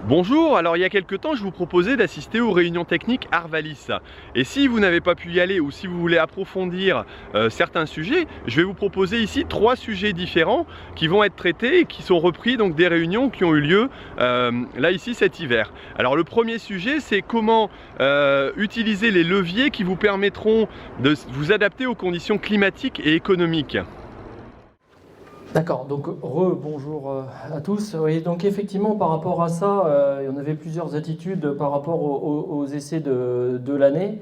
Bonjour, alors il y a quelques temps je vous proposais d'assister aux réunions techniques Arvalis. Et si vous n'avez pas pu y aller ou si vous voulez approfondir certains sujets, je vais vous proposer ici 3 sujets différents qui vont être traités et qui sont repris donc des réunions qui ont eu lieu là ici cet hiver. Alors le premier sujet, c'est comment utiliser les leviers qui vous permettront de vous adapter aux conditions climatiques et économiques. D'accord, donc bonjour à tous. Oui, donc effectivement par rapport à ça, il y en avait plusieurs attitudes par rapport aux essais de l'année.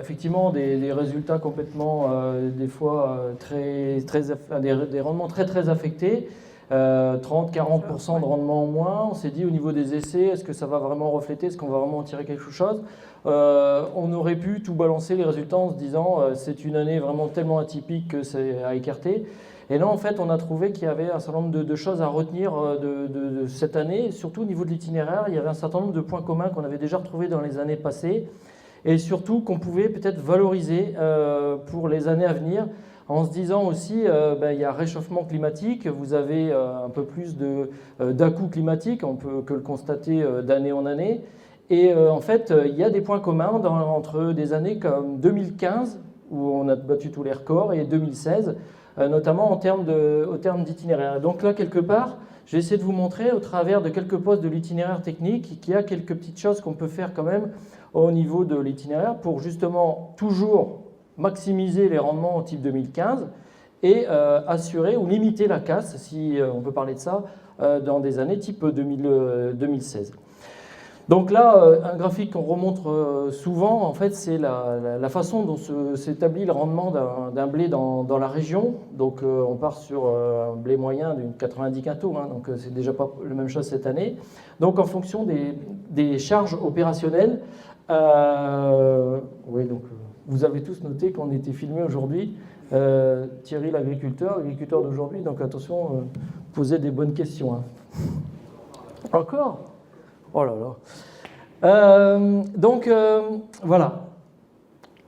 Effectivement des résultats complètement des fois des rendements très affectés. 30-40% de rendement en moins. On s'est dit au niveau des essais, est-ce que ça va vraiment refléter, est-ce qu'on va vraiment en tirer quelque chose? On aurait pu tout balancer les résultats en se disant c'est une année vraiment tellement atypique que c'est à écarter. Et là, en fait, on a trouvé qu'il y avait un certain nombre de choses à retenir de cette année, surtout au niveau de l'itinéraire. Il y avait un certain nombre de points communs qu'on avait déjà retrouvés dans les années passées et surtout qu'on pouvait peut-être valoriser pour les années à venir en se disant aussi il y a réchauffement climatique, vous avez un peu plus d'à-coups climatiques, on peut que le constater d'année en année. Et en fait, il y a des points communs entre des années comme 2015, où on a battu tous les records, et 2016, notamment en termes d'itinéraire. Donc là, quelque part, je vais essayer de vous montrer au travers de quelques postes de l'itinéraire technique qu'il y a quelques petites choses qu'on peut faire quand même au niveau de l'itinéraire pour justement toujours maximiser les rendements au type 2015 et assurer ou limiter la casse, si on peut parler de ça, dans des années type 2016. Donc là, un graphique qu'on remontre souvent, en fait, c'est la façon dont s'établit le rendement d'un blé dans la région. Donc on part sur un blé moyen d'une 90 quintaux, hein, donc c'est déjà pas la même chose cette année. Donc en fonction des charges opérationnelles, oui, donc vous avez tous noté qu'on était filmé aujourd'hui. Thierry l'agriculteur d'aujourd'hui, donc attention, posez des bonnes questions. Hein. Encore ? Oh là là. Voilà.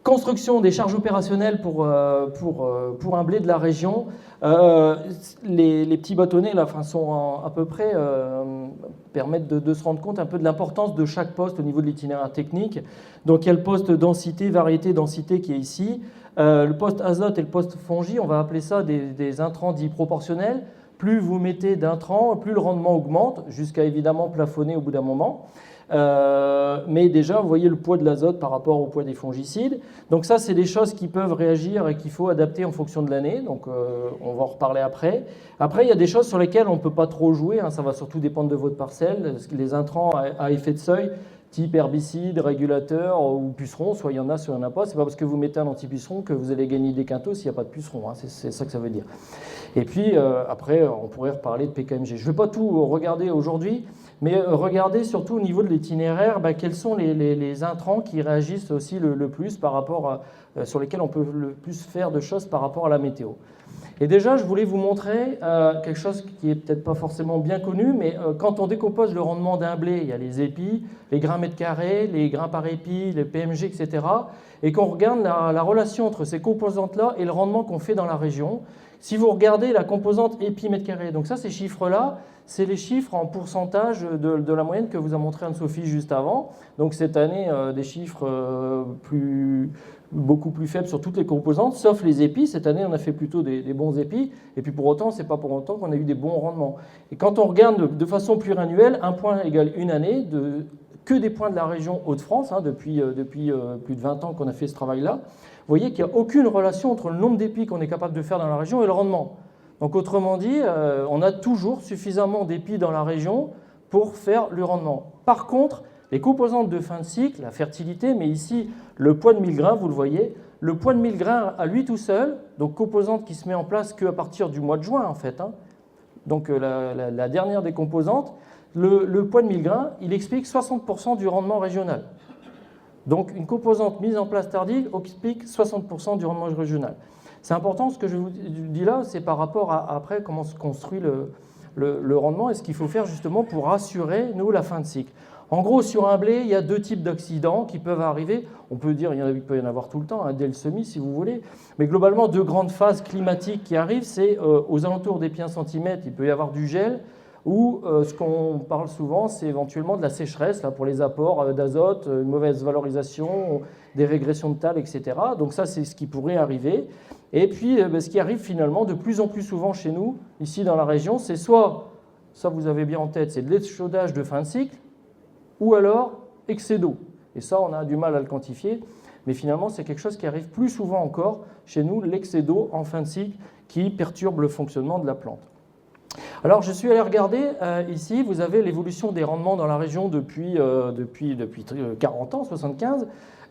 Construction des charges opérationnelles pour un blé de la région. Les petits bâtonnets là, sont à peu près permettent de se rendre compte un peu de l'importance de chaque poste au niveau de l'itinéraire technique. Donc il y a le poste densité, variété, densité qui est ici. Le poste azote et le poste fongie, on va appeler ça des intrants dits proportionnels. Plus vous mettez d'intrants, plus le rendement augmente, jusqu'à évidemment plafonner au bout d'un moment. Mais déjà, vous voyez le poids de l'azote par rapport au poids des fongicides. Donc ça, c'est des choses qui peuvent réagir et qu'il faut adapter en fonction de l'année. Donc on va en reparler après. Après, il y a des choses sur lesquelles on ne peut pas trop jouer. Hein. Ça va surtout dépendre de votre parcelle. Les intrants à effet de seuil, type herbicide, régulateur ou puceron, soit il y en a, soit il n'y en a pas. C'est pas parce que vous mettez un anti-puceron que vous allez gagner des quintaux s'il n'y a pas de puceron. Hein. C'est ça que ça veut dire. Et puis après, on pourrait reparler de PKMG. Je ne vais pas tout regarder aujourd'hui, mais regardez surtout au niveau de l'itinéraire, quels sont les intrants qui réagissent aussi le plus par rapport sur lesquels on peut le plus faire de choses par rapport à la météo. Et déjà, je voulais vous montrer quelque chose qui est peut-être pas forcément bien connu, mais quand on décompose le rendement d'un blé, il y a les épis, les grains mètres carrés, les grains par épi, les PMG, etc. Et qu'on regarde la relation entre ces composantes-là et le rendement qu'on fait dans la région. Si vous regardez la composante épi mètre carré, donc ça, ces chiffres-là, c'est les chiffres en pourcentage de la moyenne que vous a montré Anne-Sophie juste avant. Donc cette année, des chiffres beaucoup plus faibles sur toutes les composantes, sauf les épis. Cette année, on a fait plutôt des bons épis. Et puis pour autant, c'est pas pour autant qu'on a eu des bons rendements. Et quand on regarde de façon pluriannuelle, un point égale une année, que des points de la région Hauts-de-France, hein, depuis plus de 20 ans qu'on a fait ce travail-là, vous voyez qu'il n'y a aucune relation entre le nombre d'épis qu'on est capable de faire dans la région et le rendement. Donc autrement dit, on a toujours suffisamment d'épis dans la région pour faire le rendement. Par contre, les composantes de fin de cycle, la fertilité, mais ici le poids de 1000 grains, vous le voyez, le poids de 1000 grains à lui tout seul, donc composante qui se met en place qu'à partir du mois de juin en fait, hein. Donc la dernière des composantes, le poids de 1000 grains, il explique 60% du rendement régional. Donc une composante mise en place tardive explique 60% du rendement régional. C'est important, ce que je vous dis là, c'est par rapport à après comment se construit le rendement et ce qu'il faut faire justement pour assurer, nous, la fin de cycle. En gros, sur un blé, il y a deux types d'accidents qui peuvent arriver. On peut dire qu'il peut y en avoir tout le temps, dès le semis si vous voulez. Mais globalement, deux grandes phases climatiques qui arrivent, c'est aux alentours des pieds 1 cm, il peut y avoir du gel. ou ce qu'on parle souvent, c'est éventuellement de la sécheresse là, pour les apports d'azote, une mauvaise valorisation, des régressions de tales, etc. Donc ça, c'est ce qui pourrait arriver. Et puis, ce qui arrive finalement de plus en plus souvent chez nous, ici dans la région, c'est soit, ça vous avez bien en tête, c'est de l'échaudage de fin de cycle, ou alors excès d'eau. Et ça, on a du mal à le quantifier, mais finalement, c'est quelque chose qui arrive plus souvent encore chez nous, l'excès d'eau en fin de cycle, qui perturbe le fonctionnement de la plante. Alors, je suis allé regarder ici, vous avez l'évolution des rendements dans la région depuis 40 ans, 75.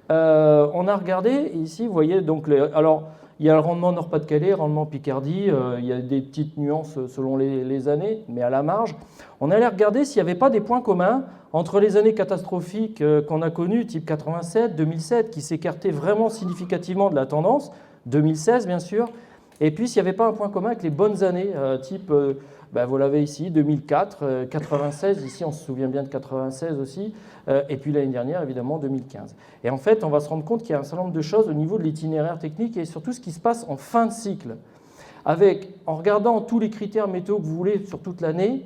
On a regardé ici, vous voyez, donc alors il y a le rendement Nord-Pas-de-Calais, rendement Picardie, il y a des petites nuances selon les années, mais à la marge. On allait regarder s'il n'y avait pas des points communs entre les années catastrophiques qu'on a connues, type 87, 2007, qui s'écartaient vraiment significativement de la tendance, 2016 bien sûr, et puis s'il n'y avait pas un point commun avec les bonnes années, type, vous l'avez ici, 2004, 96, ici on se souvient bien de 96 aussi, et puis l'année dernière évidemment 2015. Et en fait on va se rendre compte qu'il y a un certain nombre de choses au niveau de l'itinéraire technique et surtout ce qui se passe en fin de cycle. En regardant tous les critères météo que vous voulez sur toute l'année,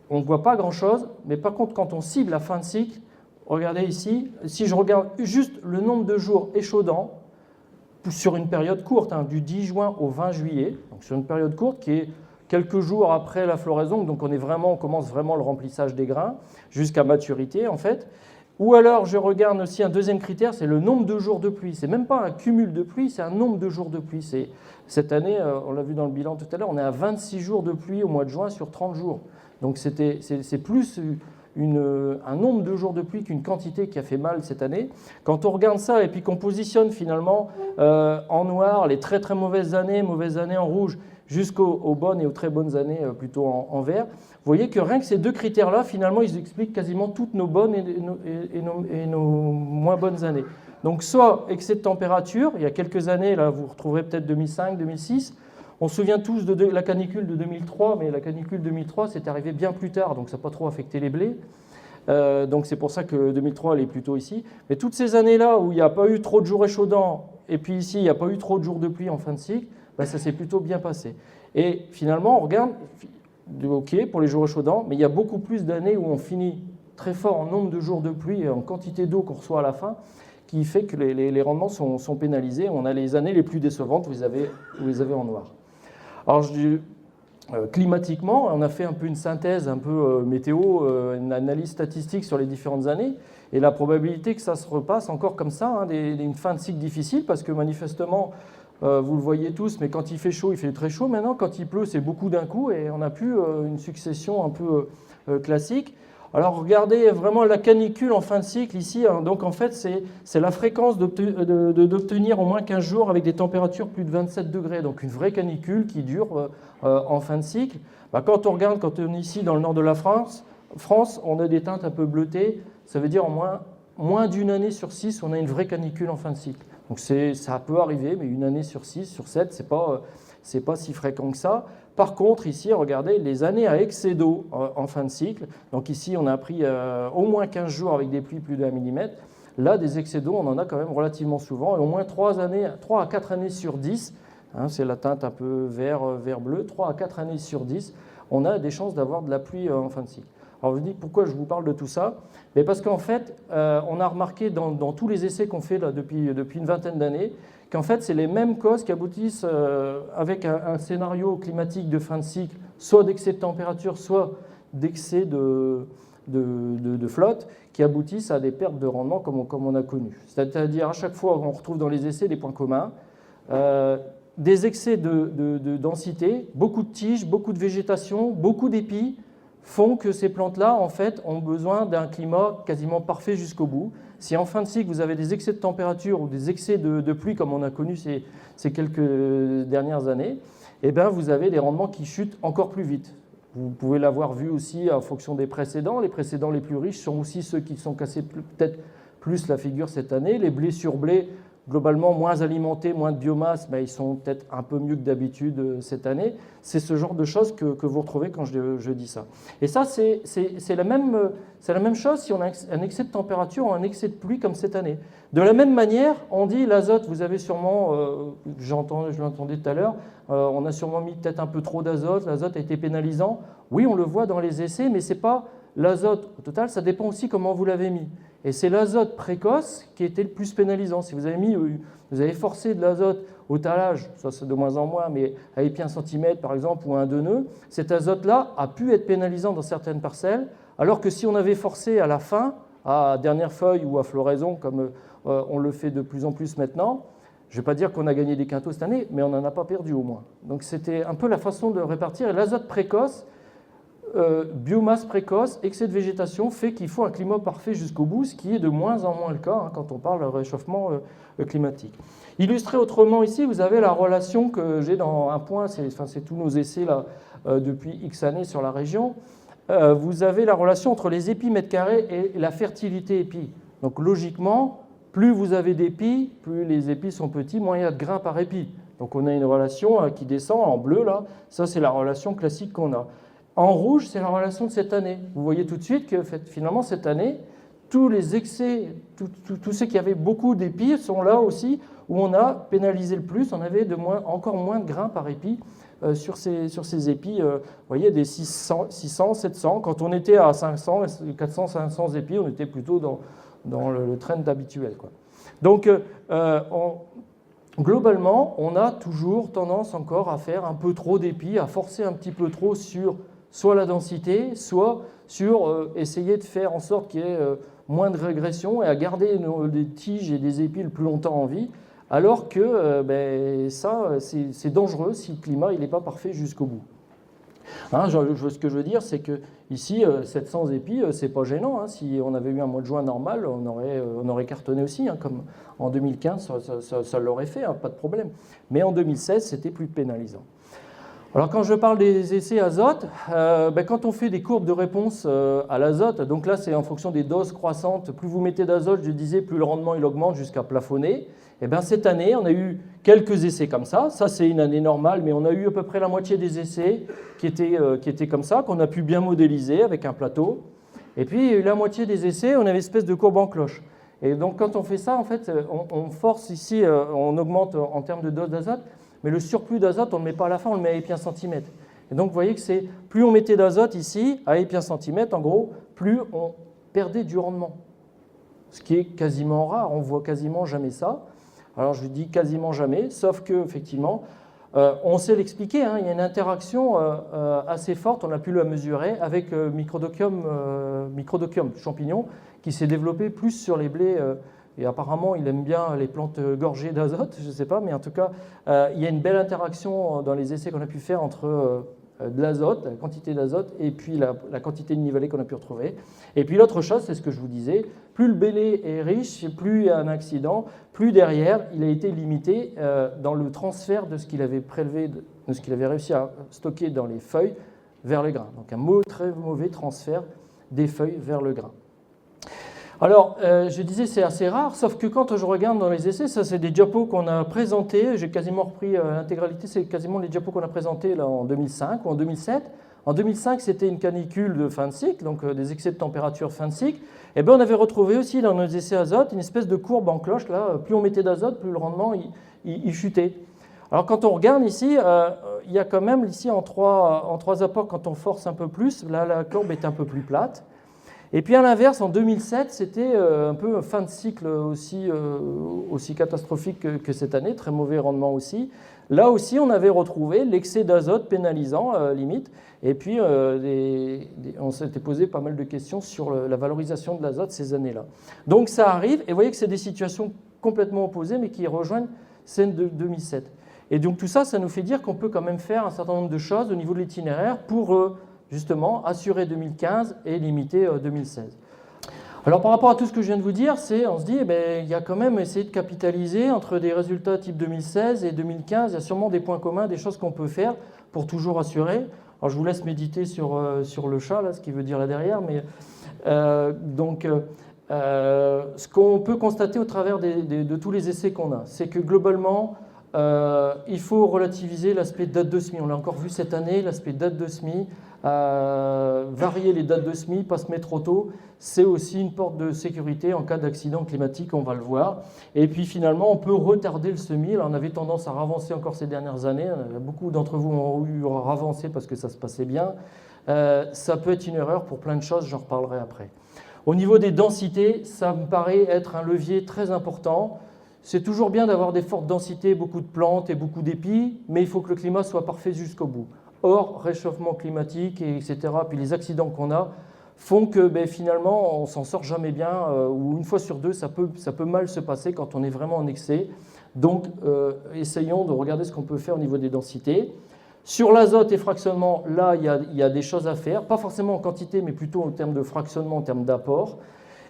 on ne voit pas grand-chose, mais par contre quand on cible la fin de cycle, regardez ici, si je regarde juste le nombre de jours échaudants, sur une période courte, du 10 juin au 20 juillet, donc sur une période courte qui est quelques jours après la floraison, donc on commence vraiment le remplissage des grains jusqu'à maturité en fait. Ou alors je regarde aussi un deuxième critère, c'est le nombre de jours de pluie. C'est même pas un cumul de pluie, c'est un nombre de jours de pluie. Cette année, on l'a vu dans le bilan tout à l'heure, on est à 26 jours de pluie au mois de juin sur 30 jours. Donc c'est plus un nombre de jours de pluie qu'une quantité qui a fait mal cette année. Quand on regarde ça et puis qu'on positionne finalement en noir les très très mauvaises années en rouge, jusqu'aux bonnes et aux très bonnes années plutôt en vert, vous voyez que rien que ces deux critères-là, finalement, ils expliquent quasiment toutes nos bonnes et nos moins bonnes années. Donc soit excès de température, il y a quelques années, là vous retrouverez peut-être 2005, 2006, on se souvient tous de la canicule de 2003, mais la canicule 2003, c'est arrivé bien plus tard, donc ça n'a pas trop affecté les blés. Donc c'est pour ça que 2003, elle est plutôt ici. Mais toutes ces années-là où il n'y a pas eu trop de jours échaudants, et puis ici, il n'y a pas eu trop de jours de pluie en fin de cycle, ça s'est plutôt bien passé. Et finalement, on regarde, OK, pour les jours échaudants, mais il y a beaucoup plus d'années où on finit très fort en nombre de jours de pluie et en quantité d'eau qu'on reçoit à la fin, qui fait que les rendements sont pénalisés. On a les années les plus décevantes, vous les avez en noir. Alors, climatiquement, on a fait un peu une synthèse, un peu météo, une analyse statistique sur les différentes années, et la probabilité que ça se repasse encore comme ça, une fin de cycle difficile, parce que manifestement, vous le voyez tous, mais quand il fait chaud, il fait très chaud. Maintenant, quand il pleut, c'est beaucoup d'un coup, et on n'a plus une succession un peu classique. Alors, regardez vraiment la canicule en fin de cycle ici. Donc, en fait, c'est la fréquence d'obtenir au moins 15 jours avec des températures plus de 27 degrés. Donc, une vraie canicule qui dure en fin de cycle. Quand on est ici dans le nord de la France, on a des teintes un peu bleutées. Ça veut dire en moins d'une année sur 6, on a une vraie canicule en fin de cycle. Donc, ça peut arriver, mais une année sur 6, sur 7, c'est pas si fréquent que ça. Par contre, ici, regardez les années à excès d'eau en fin de cycle. Donc ici, on a pris au moins 15 jours avec des pluies plus d'1 millimètre. Là, des excès d'eau, on en a quand même relativement souvent. Et au moins 3 à 4 années sur 10, c'est la teinte un peu vert-bleu, 3 à 4 années sur 10, on a des chances d'avoir de la pluie en fin de cycle. Alors, je vous dis pourquoi je vous parle de tout ça. Mais parce qu'en fait, on a remarqué dans tous les essais qu'on fait là, depuis une vingtaine d'années, qu'en fait, c'est les mêmes causes qui aboutissent avec un scénario climatique de fin de cycle, soit d'excès de température, soit d'excès de flotte, qui aboutissent à des pertes de rendement comme on a connu. C'est-à-dire, à chaque fois, on retrouve dans les essais des points communs, des excès de densité, beaucoup de tiges, beaucoup de végétation, beaucoup d'épis, font que ces plantes-là, en fait, ont besoin d'un climat quasiment parfait jusqu'au bout. Si en fin de cycle, vous avez des excès de température ou des excès de pluie, comme on a connu ces quelques dernières années, vous avez des rendements qui chutent encore plus vite. Vous pouvez l'avoir vu aussi en fonction des précédents. Les précédents les plus riches sont aussi ceux qui sont cassés peut-être plus la figure cette année. Les blés sur blé, globalement moins alimentés, moins de biomasse, ils sont peut-être un peu mieux que d'habitude cette année. C'est ce genre de choses que vous retrouvez quand je dis ça. Et ça, c'est la même chose si on a un excès de température ou un excès de pluie comme cette année. De la même manière, on dit l'azote, vous avez sûrement, je l'entendais tout à l'heure, on a sûrement mis peut-être un peu trop d'azote, l'azote a été pénalisant. Oui, on le voit dans les essais, mais ce n'est pas l'azote au total, ça dépend aussi comment vous l'avez mis. Et c'est l'azote précoce qui était le plus pénalisant. Si vous avez forcé de l'azote au talage, ça c'est de moins en moins, mais à épi 1 cm par exemple ou un 2 nœuds, cet azote-là a pu être pénalisant dans certaines parcelles, alors que si on avait forcé à la fin, à dernière feuille ou à floraison, comme on le fait de plus en plus maintenant, je ne vais pas dire qu'on a gagné des quintaux cette année, mais on n'en a pas perdu au moins. Donc c'était un peu la façon de répartir. Et l'azote précoce, biomasse précoce, excès de végétation fait qu'il faut un climat parfait jusqu'au bout, ce qui est de moins en moins le cas quand on parle de réchauffement climatique. Illustré autrement ici, vous avez la relation que j'ai dans un point, c'est tous nos essais là, depuis X années sur la région. Vous avez la relation entre les épis mètres carrés et la fertilité épis. Donc logiquement, plus vous avez d'épis, plus les épis sont petits, moins il y a de grains par épi. Donc on a une relation qui descend en bleu là, ça c'est la relation classique qu'on a. En rouge, c'est la relation de cette année. Vous voyez tout de suite que finalement, cette année, tous les excès, tous ceux qui avaient beaucoup d'épis sont là aussi, où on a pénalisé le plus. On avait encore moins de grains par épi sur ces épis. Vous voyez, des 600, 700. Quand on était à 500, 400, 500 épis, on était plutôt dans le trend habituel, quoi. Donc, globalement, on a toujours tendance encore à faire un peu trop d'épis, à forcer un petit peu trop sur soit la densité, soit sur essayer de faire en sorte qu'il y ait moins de régression et à garder des tiges et des épis le plus longtemps en vie, alors que ça, c'est dangereux si le climat n'est pas parfait jusqu'au bout. Hein, ce que je veux dire, c'est que ici, 700 épis, c'est pas gênant. Hein. Si on avait eu un mois de juin normal, on aurait cartonné aussi, hein, comme en 2015, ça l'aurait fait, hein, pas de problème. Mais en 2016, c'était plus pénalisant. Alors quand je parle des essais azote, quand on fait des courbes de réponse à l'azote, donc là c'est en fonction des doses croissantes, plus vous mettez d'azote, je disais, plus le rendement il augmente jusqu'à plafonner. Et bien cette année, on a eu quelques essais comme ça c'est une année normale, mais on a eu à peu près la moitié des essais qui étaient comme ça, qu'on a pu bien modéliser avec un plateau. Et puis la moitié des essais, on avait une espèce de courbe en cloche. Et donc quand on fait ça, en fait, on force ici, on augmente en termes de dose d'azote, mais le surplus d'azote, on ne le met pas à la fin, on le met à épi 1 cm. Et donc, vous voyez que c'est plus on mettait d'azote ici, à épi 1 cm, en gros, plus on perdait du rendement. Ce qui est quasiment rare, on ne voit quasiment jamais ça. Alors, je dis quasiment jamais, sauf qu'effectivement, on sait l'expliquer, hein, il y a une interaction assez forte, on a pu la mesurer, avec Microdochium champignon, qui s'est développé plus sur les blés. Et apparemment, il aime bien les plantes gorgées d'azote, je ne sais pas, mais en tout cas, il y a une belle interaction dans les essais qu'on a pu faire entre de l'azote, la quantité d'azote, et puis la quantité de nivelé qu'on a pu retrouver. Et puis l'autre chose, c'est ce que je vous disais, plus le blé est riche, plus il y a un accident, plus derrière, il a été limité dans le transfert de ce qu'il avait prélevé, de ce qu'il avait réussi à stocker dans les feuilles vers les grains. Donc un très mauvais transfert des feuilles vers le grain. Alors, je disais c'est assez rare, sauf que quand je regarde dans les essais, ça c'est des diapos qu'on a présentés, j'ai quasiment repris l'intégralité, c'est quasiment les diapos qu'on a présentés là, en 2005 ou en 2007. En 2005, c'était une canicule de fin de cycle, donc des excès de température fin de cycle. Et bien on avait retrouvé aussi dans nos essais azote une espèce de courbe en cloche, là, plus on mettait d'azote, plus le rendement il chutait. Alors quand on regarde ici, il y a quand même ici en trois apports, quand on force un peu plus, là la courbe est un peu plus plate. Et puis à l'inverse, en 2007, c'était un peu fin de cycle aussi catastrophique que cette année, très mauvais rendement aussi. Là aussi, on avait retrouvé l'excès d'azote pénalisant, limite, et puis on s'était posé pas mal de questions sur la valorisation de l'azote ces années-là. Donc ça arrive, et vous voyez que c'est des situations complètement opposées, mais qui rejoignent celle de 2007. Et donc tout ça, ça nous fait dire qu'on peut quand même faire un certain nombre de choses au niveau de l'itinéraire pour justement assurer 2015 et limiter 2016. Alors par rapport à tout ce que je viens de vous dire, on se dit il y a quand même essayé de capitaliser entre des résultats type 2016 et 2015, il y a sûrement des points communs, des choses qu'on peut faire pour toujours assurer. Alors je vous laisse méditer sur le chat, là, ce qui veut dire là derrière, mais Ce qu'on peut constater au travers de tous les essais qu'on a, c'est que globalement, il faut relativiser l'aspect date de semis. On l'a encore vu cette année, l'aspect date de semis, varier les dates de semis, pas se mettre trop tôt, c'est aussi une porte de sécurité en cas d'accident climatique, on va le voir. Et puis finalement, on peut retarder le semis. Là, on avait tendance à ravancer encore ces dernières années. Beaucoup d'entre vous ont eu à ravancer parce que ça se passait bien. Ça peut être une erreur pour plein de choses, j'en reparlerai après. Au niveau des densités, ça me paraît être un levier très important. C'est toujours bien d'avoir des fortes densités, beaucoup de plantes et beaucoup d'épis, mais il faut que le climat soit parfait jusqu'au bout. Or, réchauffement climatique, etc., puis les accidents qu'on a font que finalement, on s'en sort jamais bien, ou une fois sur deux, ça peut mal se passer quand on est vraiment en excès. Donc, essayons de regarder ce qu'on peut faire au niveau des densités. Sur l'azote et fractionnement, là, il y a des choses à faire, pas forcément en quantité, mais plutôt en termes de fractionnement, en termes d'apport.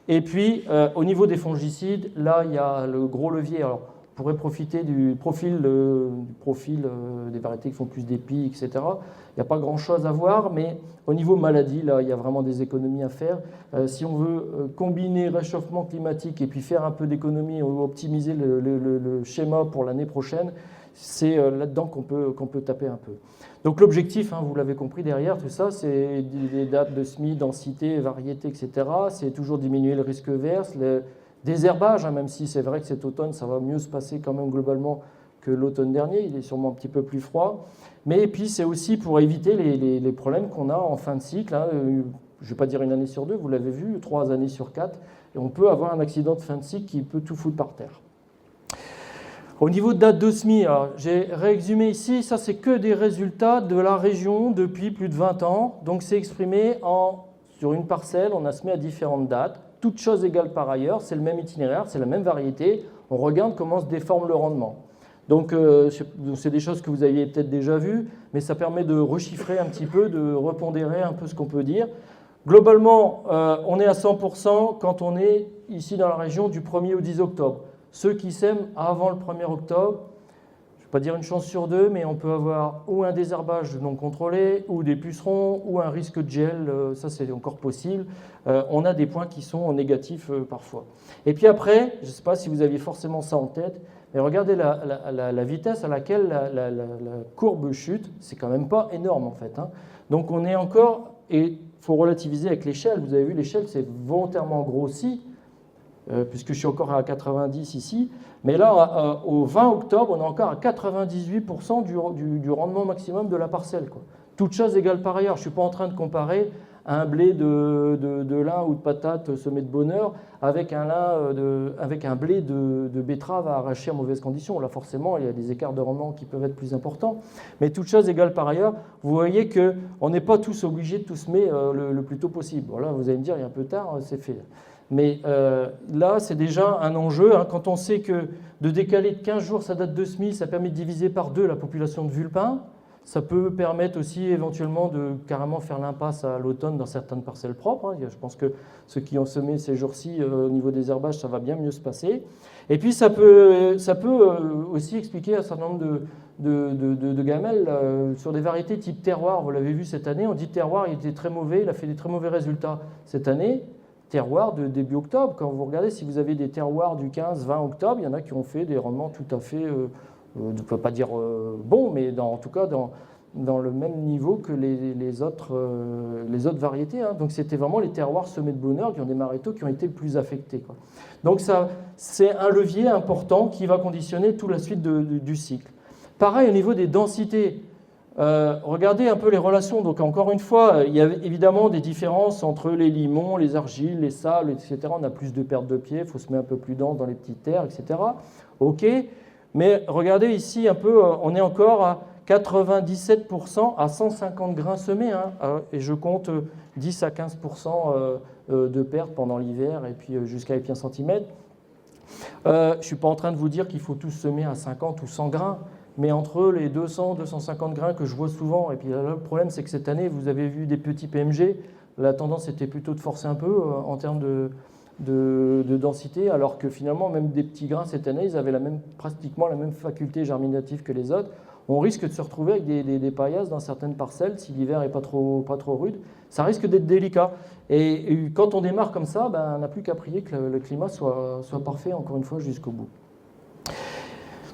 Et puis, au niveau des fongicides, là, il y a le gros levier. Alors, on pourrait profiter du profil des variétés qui font plus d'épis, etc. Il n'y a pas grand-chose à voir, mais au niveau maladie, là, il y a vraiment des économies à faire. Si on veut combiner réchauffement climatique et puis faire un peu d'économie ou optimiser le schéma pour l'année prochaine, c'est là-dedans qu'on peut taper un peu. Donc l'objectif, vous l'avez compris derrière, tout ça, c'est des dates de semis, densité, variété, etc. C'est toujours diminuer le risque vert, le désherbage, même si c'est vrai que cet automne, ça va mieux se passer quand même globalement que l'automne dernier, il est sûrement un petit peu plus froid. Mais puis c'est aussi pour éviter les problèmes qu'on a en fin de cycle. Je ne vais pas dire une année sur deux, vous l'avez vu, 3 années sur 4, et on peut avoir un accident de fin de cycle qui peut tout foutre par terre. Au niveau de date de semis, j'ai réexhumé ici, ça c'est que des résultats de la région depuis plus de 20 ans. Donc c'est exprimé sur une parcelle, on a semé à différentes dates, toutes choses égales par ailleurs, c'est le même itinéraire, c'est la même variété. On regarde comment se déforme le rendement. Donc c'est des choses que vous aviez peut-être déjà vues, mais ça permet de rechiffrer un petit peu, de repondérer un peu ce qu'on peut dire. Globalement, on est à 100% quand on est ici dans la région du 1er au 10 octobre. Ceux qui sèment avant le 1er octobre, je ne vais pas dire une chance sur deux, mais on peut avoir ou un désherbage non contrôlé, ou des pucerons, ou un risque de gel, ça c'est encore possible. On a des points qui sont négatifs parfois. Et puis après, je ne sais pas si vous aviez forcément ça en tête, mais regardez la vitesse à laquelle la courbe chute, c'est quand même pas énorme en fait. Donc on est encore, et il faut relativiser avec l'échelle, vous avez vu l'échelle c'est volontairement grossi, puisque je suis encore à 90 ici, mais là, au 20 octobre, on est encore à 98% du rendement maximum de la parcelle, quoi. Toutes choses égales par ailleurs. Je ne suis pas en train de comparer un blé de lin ou de patate semé de bonheur avec un blé de betterave à arracher en mauvaises conditions. Là, forcément, il y a des écarts de rendement qui peuvent être plus importants. Mais toutes choses égales par ailleurs, vous voyez qu'on n'est pas tous obligés de tout semer le plus tôt possible. Bon, là, vous allez me dire, il est un peu tard, c'est fait. Mais là, c'est déjà un enjeu. Quand on sait que de décaler de 15 jours sa date de semis, ça permet de diviser par 2 la population de vulpins. Ça peut permettre aussi éventuellement de carrément faire l'impasse à l'automne dans certaines parcelles propres. Je pense que ceux qui ont semé ces jours-ci au niveau des herbages, ça va bien mieux se passer. Et puis ça peut aussi expliquer un certain nombre de gamelles sur des variétés type terroir. Vous l'avez vu cette année, on dit terroir, il était très mauvais, il a fait des très mauvais résultats cette année. Terroir de début octobre, quand vous regardez, si vous avez des terroirs du 15-20 octobre, il y en a qui ont fait des rendements tout à fait, je ne peux pas dire bons, mais en tout cas dans le même niveau que les autres variétés. Donc c'était vraiment les terroirs semés de bonheur qui ont des marétaux qui ont été le plus affectés, quoi. Donc ça, c'est un levier important qui va conditionner toute la suite du cycle. Pareil au niveau des densités. Regardez un peu les relations. Donc encore une fois, il y a évidemment des différences entre les limons, les argiles, les sables, etc. On a plus de pertes de pieds, il faut se mettre un peu plus dense dans les petites terres, etc. Ok, mais regardez ici un peu, on est encore à 97% à 150 grains semés, et je compte 10 à 15% de pertes pendant l'hiver et puis jusqu'à 1 cm. Je ne suis pas en train de vous dire qu'il faut tous semer à 50 ou 100 grains. Mais entre les 200, 250 grains que je vois souvent, et puis là, le problème c'est que cette année, vous avez vu des petits PMG, la tendance était plutôt de forcer un peu en termes de densité, alors que finalement, même des petits grains cette année, ils avaient pratiquement la même faculté germinative que les autres. on risque de se retrouver avec des paillasses dans certaines parcelles si l'hiver n'est pas trop rude. Ça risque d'être délicat. Et quand on démarre comme ça, on n'a plus qu'à prier que le climat soit parfait, encore une fois, jusqu'au bout.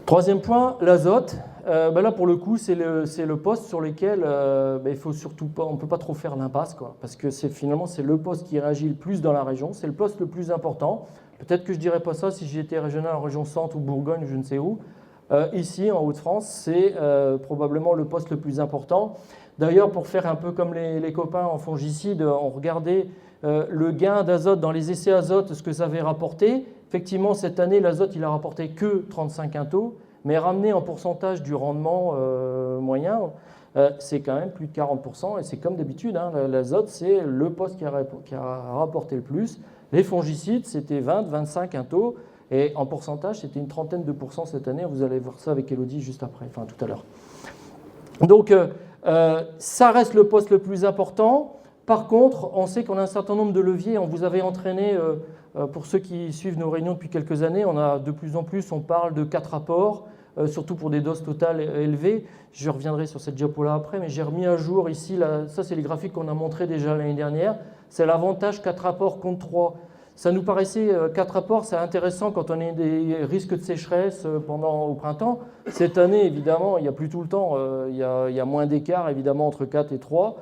Troisième point, l'azote. Là, pour le coup, c'est le poste sur lequel il faut surtout pas, on ne peut pas trop faire l'impasse, parce que finalement, c'est le poste qui réagit le plus dans la région. C'est le poste le plus important. Peut-être que je ne dirais pas ça si j'étais régional en région Centre ou Bourgogne, je ne sais où. Ici, en Hauts-de-France, c'est probablement le poste le plus important. D'ailleurs, pour faire un peu comme les copains en fongicide, on regardait le gain d'azote dans les essais azote, ce que ça avait rapporté. Effectivement, cette année, l'azote, il a rapporté que 35 quintaux, mais ramené en pourcentage du rendement moyen, c'est quand même plus de 40%. Et c'est comme d'habitude, hein, l'azote, c'est le poste qui a rapporté le plus. Les fongicides, c'était 20-25 quintaux. Et en pourcentage, c'était une trentaine de pourcents cette année. Vous allez voir ça avec Elodie juste après, enfin tout à l'heure. Donc, ça reste le poste le plus important. Par contre, on sait qu'on a un certain nombre de leviers. On vous avait entraîné, pour ceux qui suivent nos réunions depuis quelques années, on a de plus en plus, on parle de 4 apports, surtout pour des doses totales élevées. Je reviendrai sur cette diapo-là après, mais j'ai remis à jour ici, ça c'est les graphiques qu'on a montrés déjà l'année dernière. C'est l'avantage 4 apports contre 3. Ça nous paraissait 4 apports, c'est intéressant quand on a des risques de sécheresse au printemps. Cette année, évidemment, il n'y a plus tout le temps, il y a moins d'écart évidemment entre 4 et 3.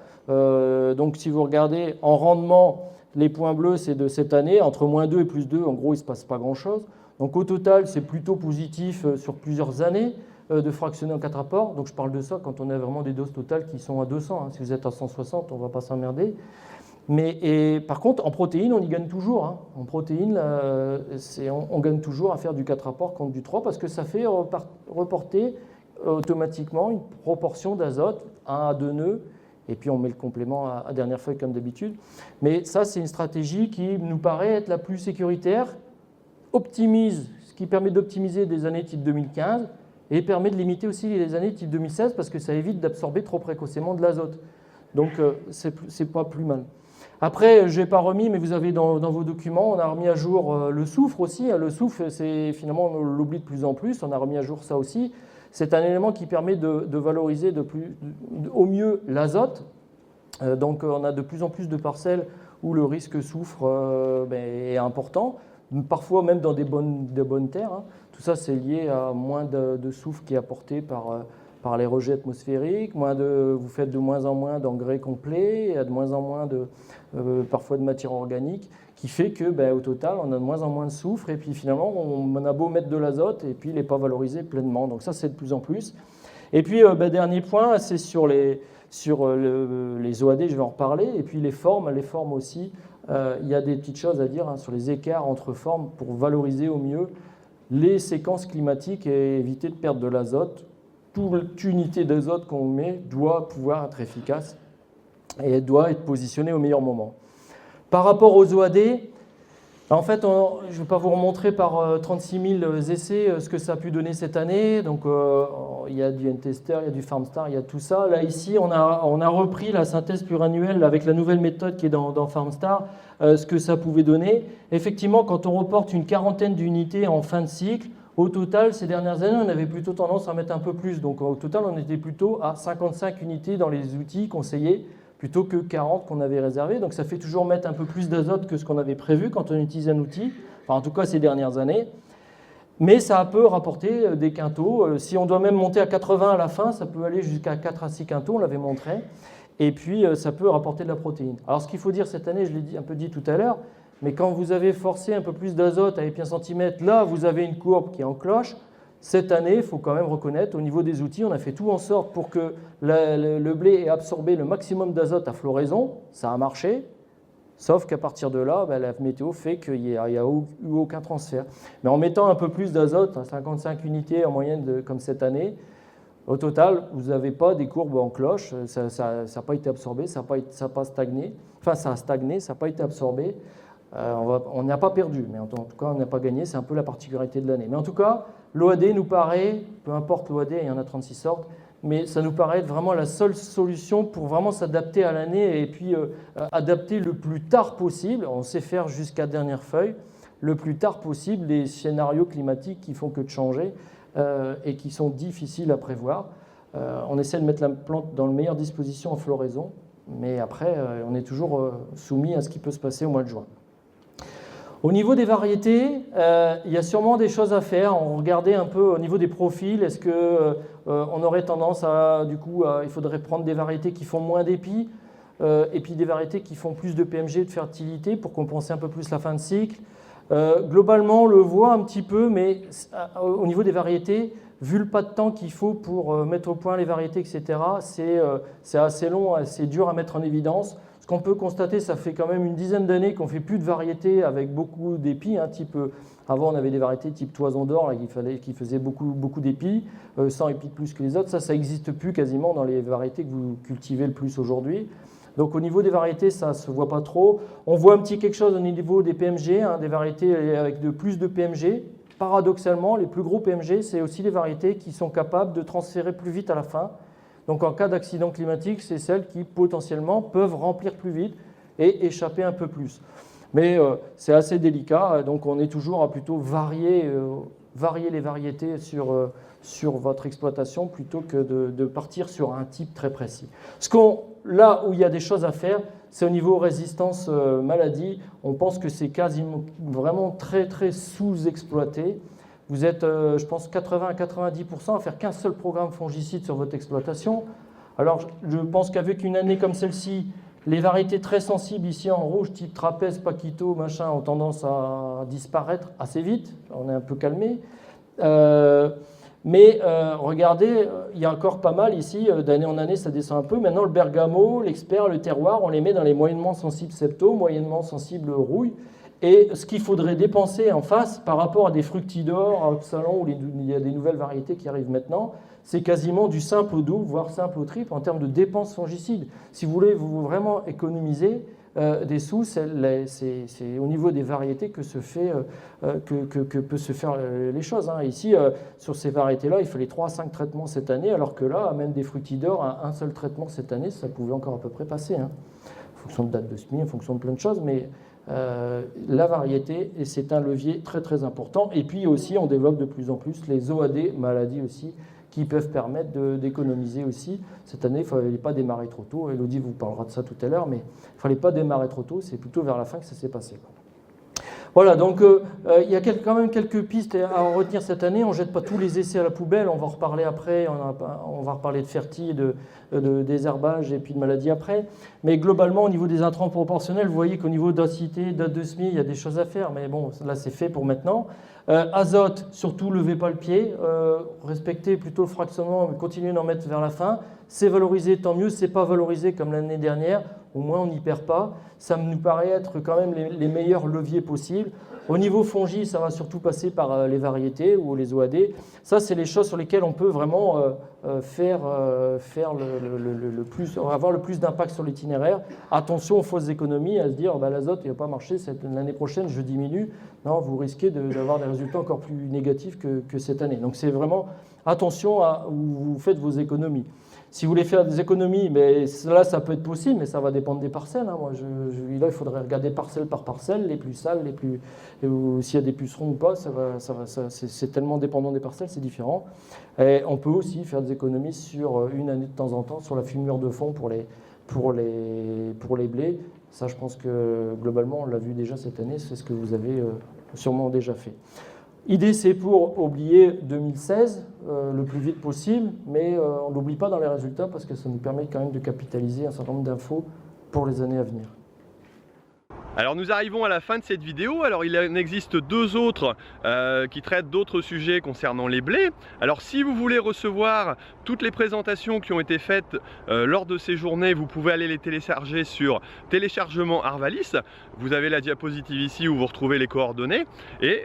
Donc si vous regardez en rendement, les points bleus c'est de cette année, entre moins 2 et plus 2, en gros il ne se passe pas grand-chose. Donc au total, c'est plutôt positif sur plusieurs années de fractionner en 4 apports. Donc je parle de ça quand on a vraiment des doses totales qui sont à 200. Hein. Si vous êtes à 160, on ne va pas s'emmerder. Par contre, en protéines, on y gagne toujours. Hein. En protéines, on gagne toujours à faire du 4 apports contre du 3 parce que ça fait reporter automatiquement une proportion d'azote, 1 à 2 nœuds, et puis on met le complément à dernière feuille comme d'habitude. Mais ça, c'est une stratégie qui nous paraît être la plus sécuritaire, ce qui permet d'optimiser des années type 2015 et permet de limiter aussi les années type 2016 parce que ça évite d'absorber trop précocement de l'azote. Donc, c'est pas plus mal. Après, je n'ai pas remis, mais vous avez dans vos documents, on a remis à jour le soufre aussi. Le soufre, c'est finalement, on l'oublie de plus en plus, on a remis à jour ça aussi. C'est un élément qui permet de valoriser au mieux l'azote. Donc, on a de plus en plus de parcelles où le risque soufre est important, parfois même dans des bonnes terres. Hein. Tout ça, c'est lié à moins de soufre qui est apporté par les rejets atmosphériques, vous faites de moins en moins d'engrais complets, il y a de moins en moins parfois de matière organique, qui fait que au total, on a de moins en moins de soufre, et puis finalement, on a beau mettre de l'azote, et puis il n'est pas valorisé pleinement. Donc ça, c'est de plus en plus. Et puis, dernier point, c'est sur les OAD, je vais en reparler, et puis les formes aussi. Il y a des petites choses à dire sur les écarts entre formes pour valoriser au mieux les séquences climatiques et éviter de perdre de l'azote. Toute unité d'azote qu'on met doit pouvoir être efficace et doit être positionnée au meilleur moment. Par rapport aux OAD, en fait, je ne vais pas vous remontrer par 36 000 essais ce que ça a pu donner cette année. Donc, il y a du N-Tester, il y a du FarmStar, il y a tout ça. Là, ici, on a repris la synthèse pluriannuelle avec la nouvelle méthode qui est dans FarmStar, ce que ça pouvait donner. Effectivement, quand on reporte une quarantaine d'unités en fin de cycle, au total, ces dernières années, on avait plutôt tendance à mettre un peu plus. Donc au total, on était plutôt à 55 unités dans les outils conseillés, plutôt que 40 qu'on avait réservés. Donc ça fait toujours mettre un peu plus d'azote que ce qu'on avait prévu quand on utilise un outil, enfin en tout cas ces dernières années. Mais ça peut rapporter des quintaux. Si on doit même monter à 80 à la fin, ça peut aller jusqu'à 4 à 6 quintaux, on l'avait montré. Et puis ça peut rapporter de la protéine. Alors ce qu'il faut dire cette année, je l'ai un peu dit tout à l'heure, mais quand vous avez forcé un peu plus d'azote à épi un centimètre, là, vous avez une courbe qui est en cloche. Cette année, il faut quand même reconnaître, au niveau des outils, on a fait tout en sorte pour que le blé ait absorbé le maximum d'azote à floraison. Ça a marché, sauf qu'à partir de là, la météo fait qu'il n'y a eu aucun transfert. Mais en mettant un peu plus d'azote, 55 unités en moyenne comme cette année, au total, vous n'avez pas des courbes en cloche. Ça n'a pas été absorbé, ça n'a pas stagné. Enfin, ça a stagné, ça n'a pas été absorbé. On n'a pas perdu, mais en tout cas, on n'a pas gagné. C'est un peu la particularité de l'année. Mais en tout cas, l'OAD nous paraît, peu importe l'OAD, il y en a 36 sortes, mais ça nous paraît être vraiment la seule solution pour vraiment s'adapter à l'année et puis adapter le plus tard possible. On sait faire jusqu'à dernière feuille, le plus tard possible les scénarios climatiques qui font que de changer et qui sont difficiles à prévoir. On essaie de mettre la plante dans les meilleures dispositions en floraison, mais après, on est toujours soumis à ce qui peut se passer au mois de juin. Au niveau des variétés, il y a sûrement des choses à faire. On regardait un peu au niveau des profils. Est-ce qu'on aurait tendance à, du coup, il faudrait prendre des variétés qui font moins d'épis et puis des variétés qui font plus de PMG, de fertilité pour compenser un peu plus la fin de cycle. Globalement, on le voit un petit peu, mais au niveau des variétés, vu le pas de temps qu'il faut pour mettre au point les variétés, etc., c'est assez long, assez dur à mettre en évidence. Ce qu'on peut constater, ça fait quand même une dizaine d'années qu'on ne fait plus de variétés avec beaucoup d'épis. Avant, on avait des variétés type toison d'or qui faisaient beaucoup d'épis, 100 épis de plus que les autres. Ça n'existe plus quasiment dans les variétés que vous cultivez le plus aujourd'hui. Donc au niveau des variétés, ça ne se voit pas trop. On voit un petit quelque chose au niveau des PMG, des variétés avec plus de PMG. Paradoxalement, les plus gros PMG, c'est aussi les variétés qui sont capables de transférer plus vite à la fin. Donc en cas d'accident climatique, c'est celles qui potentiellement peuvent remplir plus vite et échapper un peu plus. Mais c'est assez délicat, donc on est toujours à plutôt varier les variétés sur votre exploitation plutôt que de partir sur un type très précis. Là où il y a des choses à faire, c'est au niveau résistance maladie. On pense que c'est quasiment vraiment très très sous-exploité. Vous êtes, je pense, 80 à 90% à faire qu'un seul programme fongicide sur votre exploitation. Alors, je pense qu'avec une année comme celle-ci, les variétés très sensibles ici en rouge, type trapèze, paquito, machin, ont tendance à disparaître assez vite. On est un peu calmé. Mais regardez, il y a encore pas mal ici, d'année en année, ça descend un peu. Maintenant, le bergamot, l'expert, le terroir, on les met dans les moyennement sensibles septo, moyennement sensibles rouille. Et ce qu'il faudrait dépenser en face par rapport à des fructidors, à Absalon, où il y a des nouvelles variétés qui arrivent maintenant, c'est quasiment du simple au double, voire simple au triple en termes de dépenses fongicides. Si vous voulez vraiment économiser des sous, c'est au niveau des variétés que peut se faire les choses. Ici, sur ces variétés-là, il fallait 3 à 5 traitements cette année, alors que là, même des fructidors, un seul traitement cette année, ça pouvait encore à peu près passer. En fonction de date de semis, en fonction de plein de choses, mais la variété, et c'est un levier très très important. Et puis aussi, on développe de plus en plus les OAD, maladies aussi, qui peuvent permettre d'économiser aussi. Cette année, il ne fallait pas démarrer trop tôt. Elodie vous parlera de ça tout à l'heure, mais il ne fallait pas démarrer trop tôt. C'est plutôt vers la fin que ça s'est passé. Voilà, donc il y a quand même quelques pistes à en retenir cette année. On ne jette pas tous les essais à la poubelle. On va en reparler après. On va reparler de fertile, de désherbage et puis de maladies après. Mais globalement, au niveau des intrants proportionnels, vous voyez qu'au niveau d'acidité, date de semis, il y a des choses à faire. Mais bon, là, c'est fait pour maintenant. Azote, surtout, levez pas le pied. Respectez plutôt le fractionnement, mais continuez d'en mettre vers la fin. C'est valorisé, tant mieux. C'est pas valorisé comme l'année dernière. Au moins, on n'y perd pas. Ça nous paraît être quand même les meilleurs leviers possibles. Au niveau fongi, ça va surtout passer par les variétés ou les OAD. Ça, c'est les choses sur lesquelles on peut vraiment avoir le plus d'impact sur l'itinéraire. Attention aux fausses économies, à se dire l'azote, il ne va pas marcher, l'année prochaine, je diminue. Non, vous risquez d'avoir des résultats encore plus négatifs que cette année. Donc, c'est vraiment attention à où vous faites vos économies. Si vous voulez faire des économies, mais là, ça peut être possible, mais ça va dépendre des parcelles. Là, il faudrait regarder parcelle par parcelle, les plus sales, s'il y a des pucerons ou pas, c'est tellement dépendant des parcelles, c'est différent. Et on peut aussi faire des économies sur une année de temps en temps, sur la fumure de fond pour les blés. Ça, je pense que globalement, on l'a vu déjà cette année, c'est ce que vous avez sûrement déjà fait. L'idée, c'est pour oublier 2016 le plus vite possible, mais on ne l'oublie pas dans les résultats parce que ça nous permet quand même de capitaliser un certain nombre d'infos pour les années à venir. Alors nous arrivons à la fin de cette vidéo. Alors il en existe deux autres qui traitent d'autres sujets concernant les blés. Alors si vous voulez recevoir toutes les présentations qui ont été faites lors de ces journées, vous pouvez aller les télécharger sur téléchargement Arvalis. Vous avez la diapositive ici où vous retrouvez les coordonnées et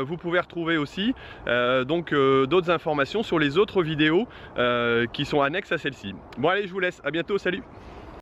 vous pouvez retrouver aussi d'autres informations sur les autres vidéos qui sont annexes à celle-ci. Bon allez, je vous laisse, à bientôt, salut!